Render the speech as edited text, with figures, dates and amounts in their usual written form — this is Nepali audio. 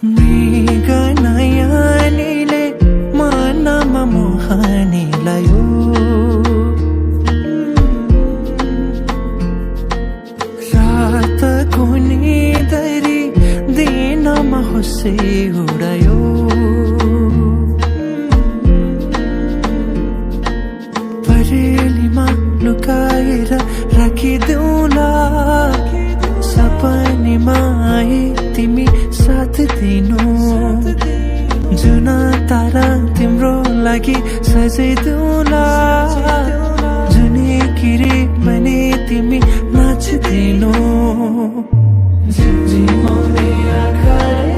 मृग नयनीले मनमा मोहनी लायो रातको निदरी दिनमा हुस्से उडायो परेलीमा लुकाएर राखिदेऊला सपनीमा आए तिमी साथ दिनु जुन तारा तिम्रो लागि सजाइदेऊला जुनी किरी भने तिमी नाचिदिनु झिमझिमाउने आँखाले